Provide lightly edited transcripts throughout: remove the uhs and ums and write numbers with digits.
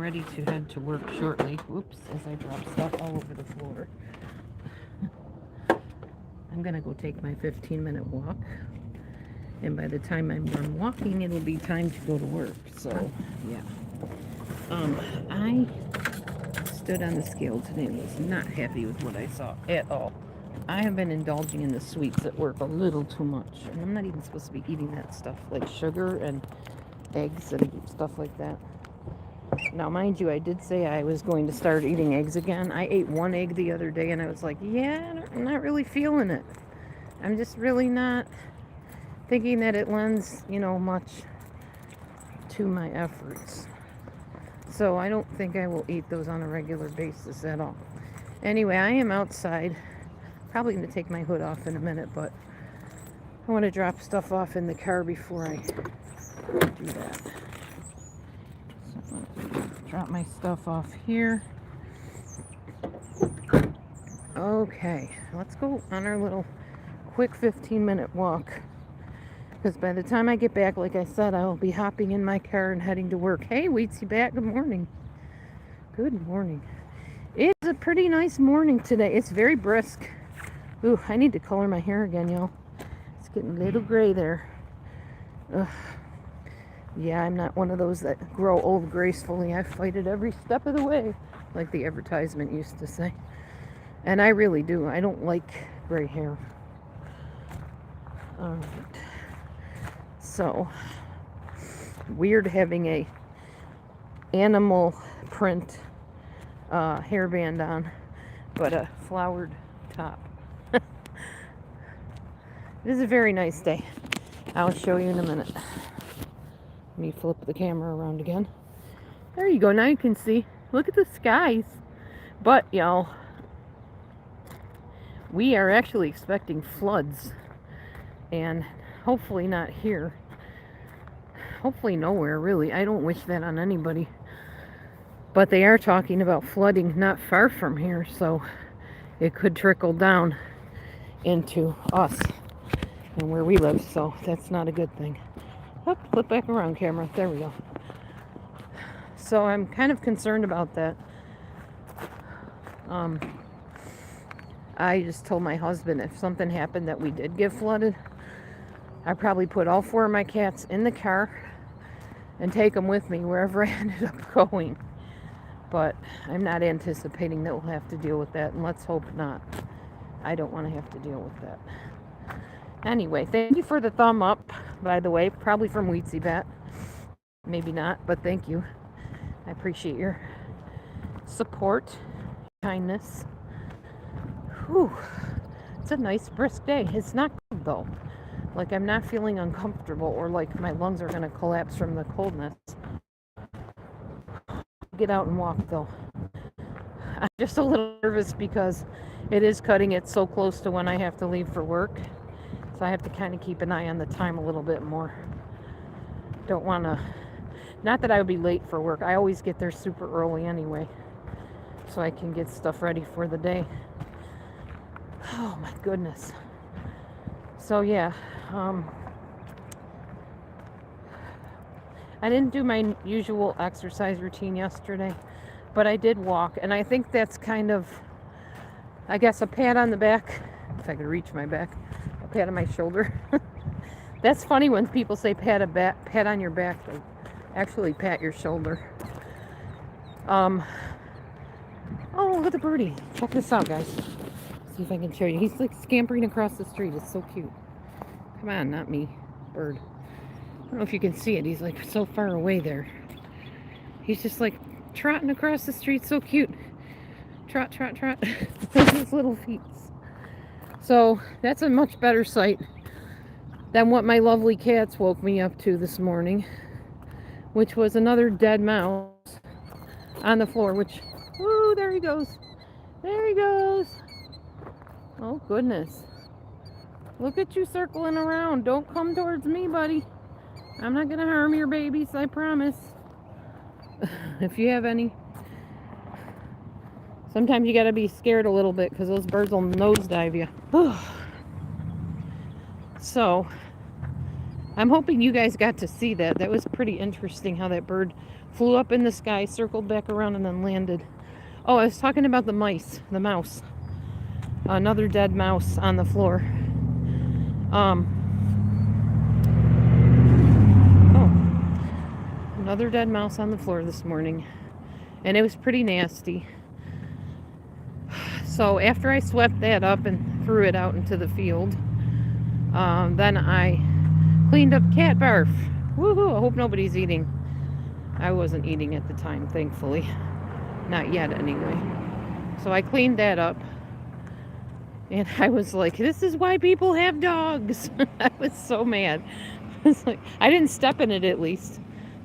ready to head to work shortly. Whoops, as I drop stuff all over the floor. I'm going to go take my 15-minute walk. And by the time I'm done walking, it'll be time to go to work. So, yeah. I stood on the scale today and was not happy with what I saw at all. I have been indulging in the sweets at work a little too much. And I'm not even supposed to be eating that stuff, like sugar and eggs and stuff like that. Now, mind you, I did say I was going to start eating eggs again. I ate one egg the other day and I was like, yeah, I'm not really feeling it. I'm just really not thinking that it lends, much to my efforts. So I don't think I will eat those on a regular basis at all. Anyway, I am outside. Probably going to take my hood off in a minute, but I want to drop stuff off in the car before I do that. So drop my stuff off here. Okay, let's go on our little quick 15-minute walk. Because by the time I get back, like I said, I will be hopping in my car and heading to work. Hey, Wheatsy Bat, good morning. Good morning. It's a pretty nice morning today. It's very brisk. Ooh, I need to color my hair again, y'all. It's getting a little gray there. Ugh. Yeah, I'm not one of those that grow old gracefully. I fight it every step of the way, like the advertisement used to say. And I really do. I don't like gray hair. All right. So, weird having a animal print hairband on, but a flowered top. It is a very nice day. I'll show you in a minute. Let me flip the camera around again. There you go. Now you can see. Look at the skies. But, y'all, we are actually expecting floods. And hopefully not here. Hopefully nowhere, really. I don't wish that on anybody. But they are talking about flooding not far from here, so it could trickle down into us and where we live, so that's not a good thing. Oh, flip back around, camera. There we go. So I'm kind of concerned about that. I just told my husband if something happened that we did get flooded, I'd probably put all 4 of my cats in the car and take them with me wherever I ended up going. But I'm not anticipating that we'll have to deal with that, and let's hope not. I don't want to have to deal with that. Anyway, thank you for the thumb up, by the way, probably from Wheatsy Bat. Maybe not, but thank you. I appreciate your support, kindness. Whew. It's a nice brisk day. It's not cold though. Like I'm not feeling uncomfortable or like my lungs are going to collapse from the coldness. Get out and walk though. I'm just a little nervous because it is cutting it so close to when I have to leave for work. So I have to kind of keep an eye on the time a little bit more. Don't want to, not that I would be late for work. I always get there super early anyway. So I can get stuff ready for the day. Oh my goodness. So yeah, I didn't do my usual exercise routine yesterday, but I did walk, and I think that's kind of, I guess, a pat on the back, if I could reach my back, a pat on my shoulder. That's funny when people say pat on your back, they actually pat your shoulder. Oh, look at the birdie. Check this out, guys. See if I can show you. He's like scampering across the street. It's so cute. Come on, not me. Bird. I don't know if you can see it. He's like so far away there. He's just like trotting across the street. So cute. Trot, trot, trot. His little feet. So that's a much better sight than what my lovely cats woke me up to this morning, which was another dead mouse on the floor, which, oh, there he goes. There he goes. Oh, goodness. Look at you circling around. Don't come towards me, buddy. I'm not going to harm your babies, I promise. If you have any. Sometimes you got to be scared a little bit because those birds will nosedive you. So, I'm hoping you guys got to see that. That was pretty interesting how that bird flew up in the sky, circled back around, and then landed. Oh, I was talking about the mouse. Another dead mouse on the floor. Um, Another dead mouse on the floor this morning. And it was pretty nasty. So after I swept that up and threw it out into the field, then I cleaned up cat barf. Woohoo! I hope nobody's eating. I wasn't eating at the time, thankfully. Not yet, anyway. So I cleaned that up. And I was like, this is why people have dogs. I was so mad. It's like, I didn't step in it at least.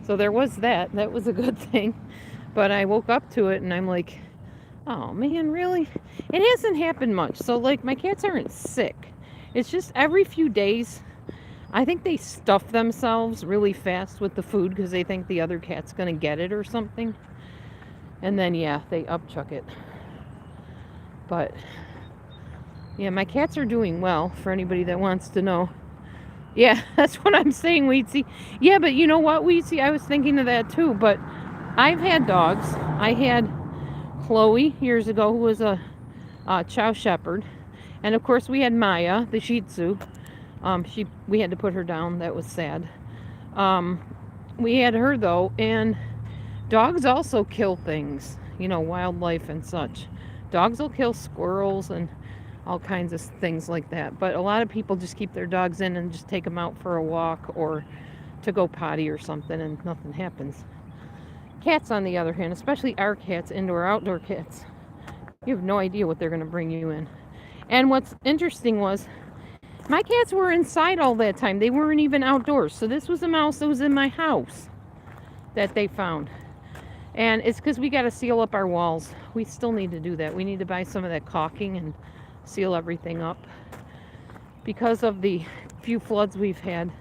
So there was that. That was a good thing. But I woke up to it and I'm like, oh man, really? It hasn't happened much. So like my cats aren't sick. It's just every few days, I think they stuff themselves really fast with the food because they think the other cat's going to get it or something. And then, yeah, they upchuck it. But, yeah, my cats are doing well, for anybody that wants to know. Yeah, that's what I'm saying, Weedsy. Yeah, but you know what, Weedsy? I was thinking of that too, but I've had dogs. I had Chloe years ago, who was a Chow Shepherd. And, of course, we had Maya, the Shih Tzu. We had to put her down. That was sad. We had her, though, and dogs also kill things, wildlife and such. Dogs will kill squirrels and all kinds of things like that. But a lot of people just keep their dogs in and just take them out for a walk or to go potty or something, and nothing happens. Cats, on the other hand, especially our cats, indoor, outdoor cats, you have no idea what they're going to bring you in. And what's interesting was, my cats were inside all that time. They weren't even outdoors. So this was a mouse that was in my house that they found. And it's because we got to seal up our walls. We still need to do that. We need to buy some of that caulking and seal everything up. Because of the few floods we've had,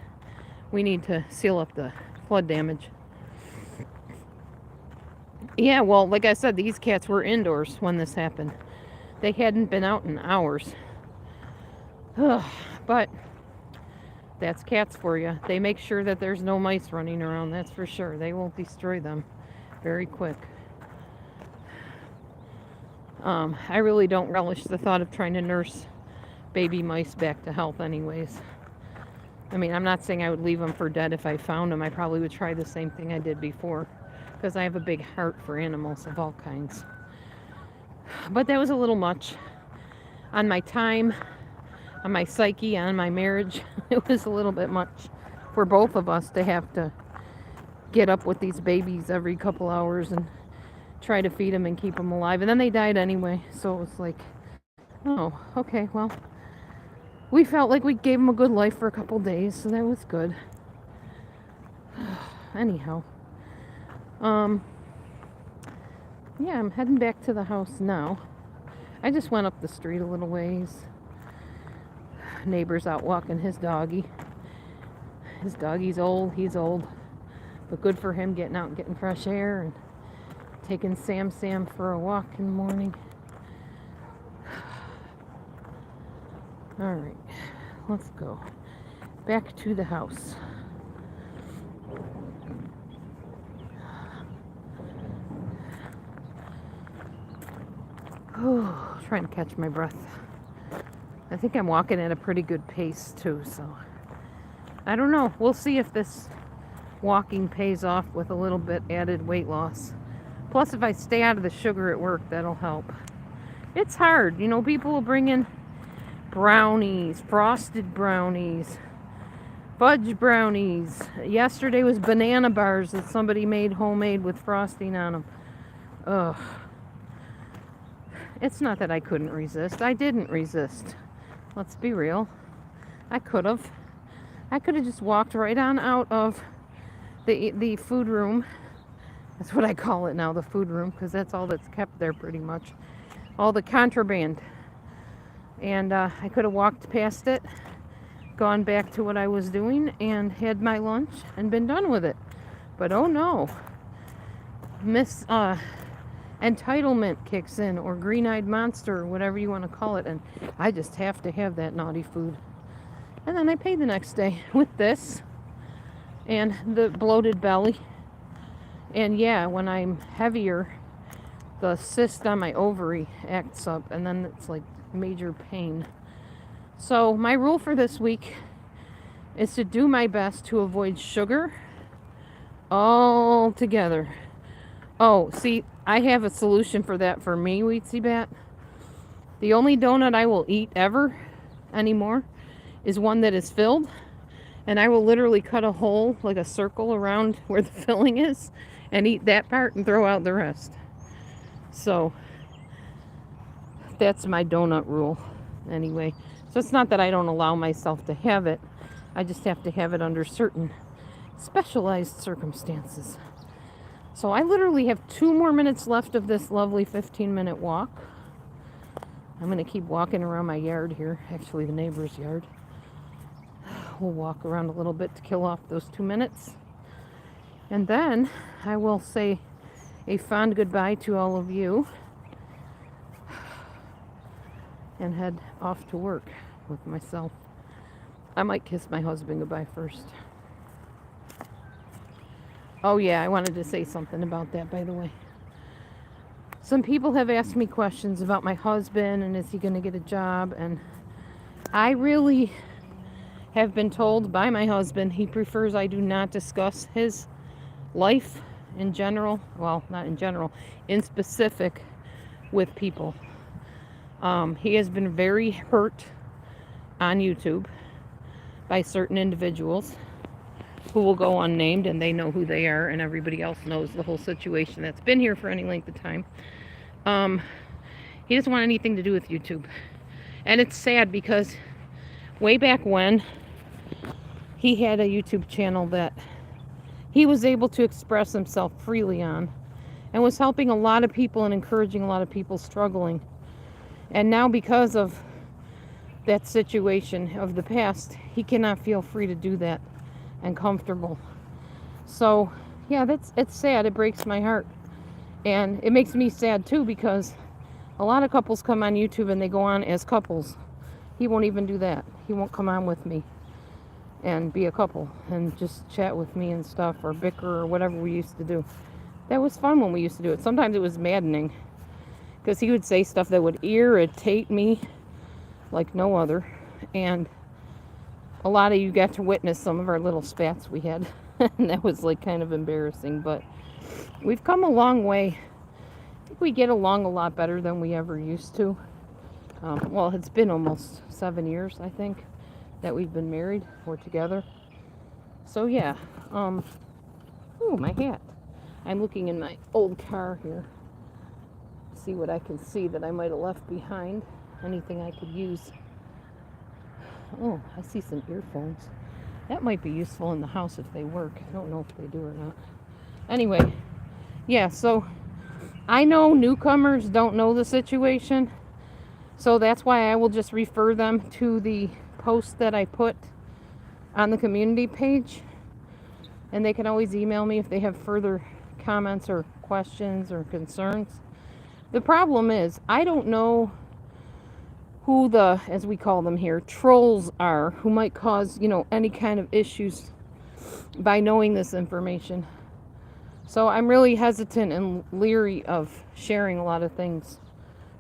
we need to seal up the flood damage. Yeah, well, like I said, these cats were indoors when this happened. They hadn't been out in hours. Ugh, but that's cats for you. They make sure that there's no mice running around, that's for sure. They won't destroy them very quick. I really don't relish the thought of trying to nurse baby mice back to health anyways. I mean, I'm not saying I would leave them for dead if I found them. I probably would try the same thing I did before, because I have a big heart for animals of all kinds. But that was a little much on my time, on my psyche, on my marriage. It was a little bit much for both of us to have to get up with these babies every couple hours and try to feed them and keep them alive. And then they died anyway. So it was like, oh, okay, well, we felt like we gave them a good life for a couple days, so that was good. Anyhow, yeah, I'm heading back to the house now. I just went up the street a little ways. Neighbor's out walking his doggy. His doggy's old, he's old. But good for him, getting out and getting fresh air and taking Sam for a walk in the morning. Alright, let's go back to the house. Oh, trying to catch my breath. I think I'm walking at a pretty good pace too, so I don't know. We'll see if this walking pays off with a little bit added weight loss. Plus, if I stay out of the sugar at work, that'll help. It's hard. People will bring in brownies, frosted brownies, fudge brownies. Yesterday was banana bars that somebody made homemade with frosting on them. Ugh. It's not that I couldn't resist. I didn't resist. Let's be real. I could have. I could have just walked right on out of the food room. That's what I call it now, the food room, because that's all that's kept there pretty much. All the contraband. And I could have walked past it, gone back to what I was doing, and had my lunch and been done with it. But oh no. Entitlement kicks in, or green-eyed monster, or whatever you want to call it, and I just have to have that naughty food. And then I pay the next day with this. and the bloated belly. And yeah, when I'm heavier, the cyst on my ovary acts up, and then it's like major pain. So my rule for this week is to do my best to avoid sugar altogether. Oh, see, I have a solution for that for me, Weetsy Bat. The only donut I will eat ever anymore is one that is filled, and I will literally cut a hole, like a circle around where the filling is, and eat that part and throw out the rest. So that's my donut rule anyway. So it's not that I don't allow myself to have it. I just have to have it under certain specialized circumstances. So I literally have 2 more minutes left of this lovely 15-minute walk. I'm going to keep walking around my yard here, actually the neighbor's yard. We'll walk around a little bit to kill off those 2 minutes. And then I will say a fond goodbye to all of you and head off to work with myself. I might kiss my husband goodbye first. Oh yeah, I wanted to say something about that, by the way. Some people have asked me questions about my husband and is he going to get a job, and I really have been told by my husband he prefers I do not discuss his life in general, well, not in general, in specific with people. He has been very hurt on YouTube by certain individuals who will go unnamed, and they know who they are, and everybody else knows the whole situation that's been here for any length of time. He doesn't want anything to do with YouTube. And it's sad because way back when, he had a YouTube channel that he was able to express himself freely on and was helping a lot of people and encouraging a lot of people struggling. And now, because of that situation of the past, he cannot feel free to do that and comfortable. So yeah, it's sad. It breaks my heart, and it makes me sad too, because a lot of couples come on YouTube and they go on as couples. He won't even do that. He won't come on with me and be a couple and just chat with me and stuff, or bicker, or whatever we used to do. That was fun when we used to do it. Sometimes it was maddening because he would say stuff that would irritate me like no other, and a lot of you got to witness some of our little spats we had. And that was like kind of embarrassing, but we've come a long way. I think we get along a lot better than we ever used to. Well, it's been almost 7 years, I think, that we've been married or together. So yeah. Ooh, my hat. I'm looking in my old car here. See what I can see that I might have left behind. Anything I could use. Oh, I see some earphones. That might be useful in the house if they work. I don't know if they do or not. Anyway, yeah, so I know newcomers don't know the situation. So that's why I will just refer them to the post that I put on the community page. And they can always email me if they have further comments or questions or concerns. The problem is, I don't know who the, as we call them here, trolls are, who might cause, any kind of issues by knowing this information. So I'm really hesitant and leery of sharing a lot of things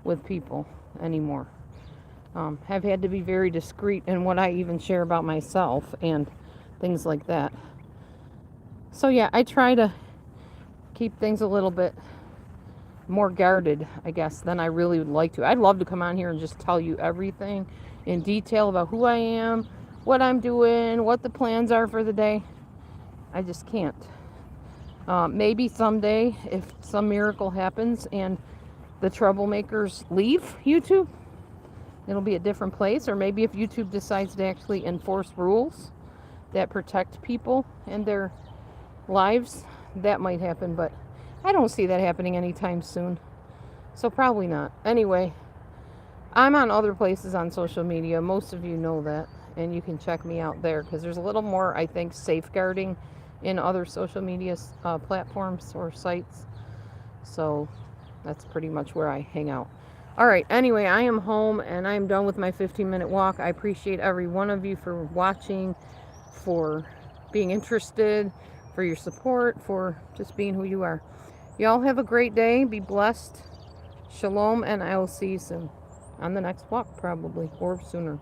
with people anymore. Have had to be very discreet in what I even share about myself and things like that. So yeah, I try to keep things a little bit more guarded, I guess, than I really would like to. I'd love to come on here and just tell you everything in detail about who I am, what I'm doing, what the plans are for the day. I just can't. Maybe someday, if some miracle happens and the troublemakers leave YouTube, it'll be a different place. Or maybe if YouTube decides to actually enforce rules that protect people and their lives, that might happen. But I don't see that happening anytime soon. So probably not. Anyway, I'm on other places on social media. Most of you know that. And you can check me out there, because there's a little more, I think, safeguarding in other social media platforms or sites. So that's pretty much where I hang out. All right. Anyway, I am home and I'm done with my 15-minute walk. I appreciate every one of you for watching, for being interested, for your support, for just being who you are. Y'all have a great day. Be blessed. Shalom, and I will see you soon on the next walk, probably, or sooner.